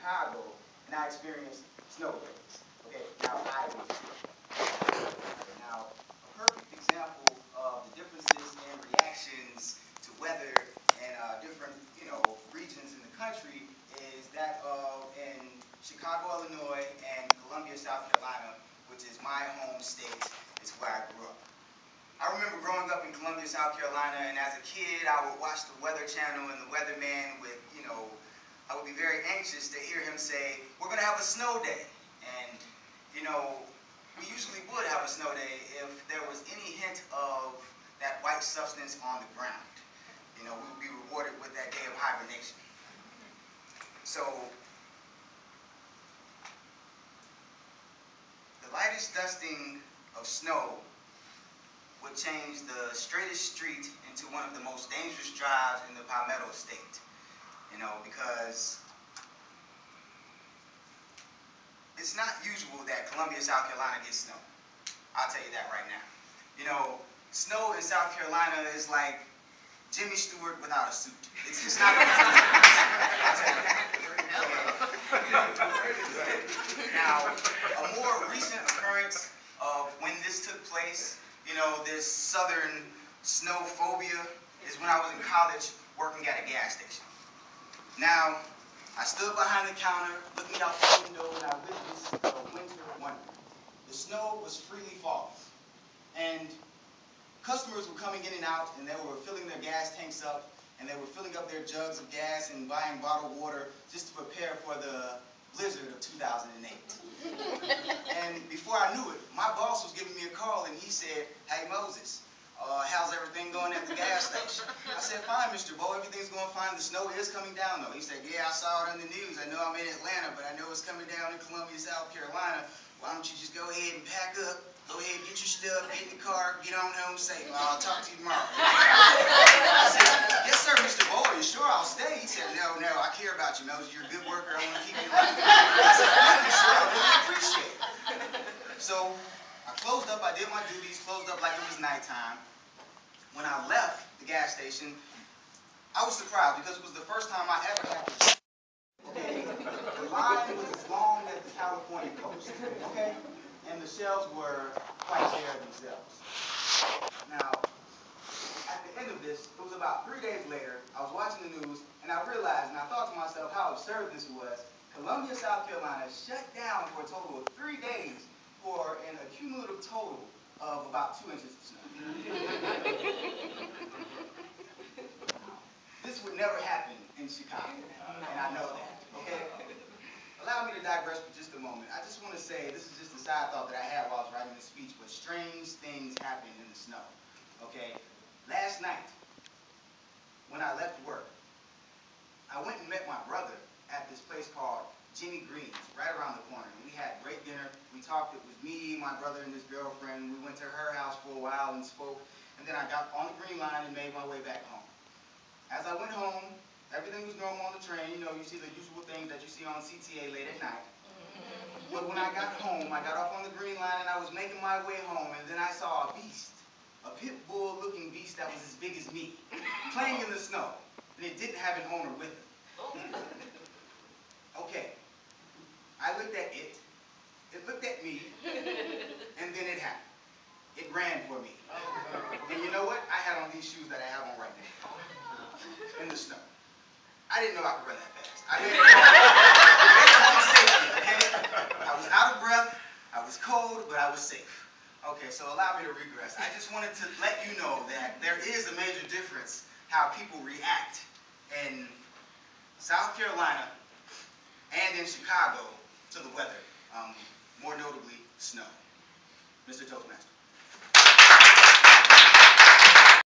Chicago, and I experienced snow days. Okay, now now a perfect example of the differences in reactions to weather and different, regions in the country is that of in Chicago, Illinois, and Columbia, South Carolina, which is my home state, is where I grew up. I remember growing up in Columbia, South Carolina, and as a kid, I would watch the Weather Channel and the weatherman with, I would be very anxious to hear him say, "We're going to have a snow day." And, we usually would have a snow day if there was any hint of that white substance on the ground. We would be rewarded with that day of hibernation. So, the lightest dusting of snow would change the straightest street into one of the most dangerous drives in the Palmetto State. Because it's not usual that Columbia, South Carolina gets snow. I'll tell you that right now. Snow in South Carolina is like Jimmy Stewart without a suit. It's just not going to happen. I'll tell you that. Now, a more recent occurrence of when this took place, this southern snow phobia, is when I was in college working at a gas station. Now, I stood behind the counter, looking out the window, and I witnessed a winter wonder. The snow was freely falling, and customers were coming in and out, and they were filling their gas tanks up, and they were filling up their jugs of gas and buying bottled water just to prepare for the blizzard of 2008. And before I knew it, my boss was giving me a call, and he said, "Hey, Moses, how's everything going at the gas station?" I said, "Fine, Mr. Bo, everything's going fine. The snow is coming down, though." He said, "Yeah, I saw it on the news. I know I'm in Atlanta, but I know it's coming down in Columbia, South Carolina. Why don't you just go ahead and pack up, go ahead and get your stuff, get in the car, get on home safe. I'll talk to you tomorrow." I said, "Yes, sir, Mr. Bo, are you sure I'll stay?" He said, No, I care about you, Moses. You're a good worker. I want to keep you around." I said, "Thank you, sir. I really appreciate it." So I closed up. I did my duties, closed up like it was nighttime. When I left the gas station, I was surprised because it was the first time I ever had to. Okay, the line was as long as the California coast, okay? And the shelves were quite bare themselves. Now, at the end of this, it was about 3 days later, I was watching the news, and I realized, and I thought to myself how absurd this was. Columbia, South Carolina shut down for a total of 3 days for an accumulative total of about 2 inches of snow. This would never happen in Chicago, and I know that, okay? Allow me to digress for just a moment. I just want to say, this is just a side thought that I had while I was writing this speech, but strange things happen in the snow, okay? Last night, when I left work, I went and met my brother at this place called Jimmy Green's, right around the corner. And we had great dinner. We talked. It was me, my brother, and his girlfriend. We went to her house for a while and spoke. And then I got on the Green Line and made my way back home. As I went home, everything was normal on the train. You see the usual things that you see on CTA late at night. But when I got home, I got off on the Green Line and I was making my way home, and then I saw a beast, a pit bull looking beast that was as big as me, playing in the snow, and it didn't have an owner with it. Okay, I looked at it looked at me, and then it happened. It ran for me. And you know what? I had on these shoes that I have on right now, in the snow. I didn't know I could run that fast. I made it home safely, okay? I was out of breath, I was cold, but I was safe. Okay, so allow me to regress. I just wanted to let you know that there is a major difference how people react in South Carolina and in Chicago to the weather, more notably snow. Mr. Toastmaster.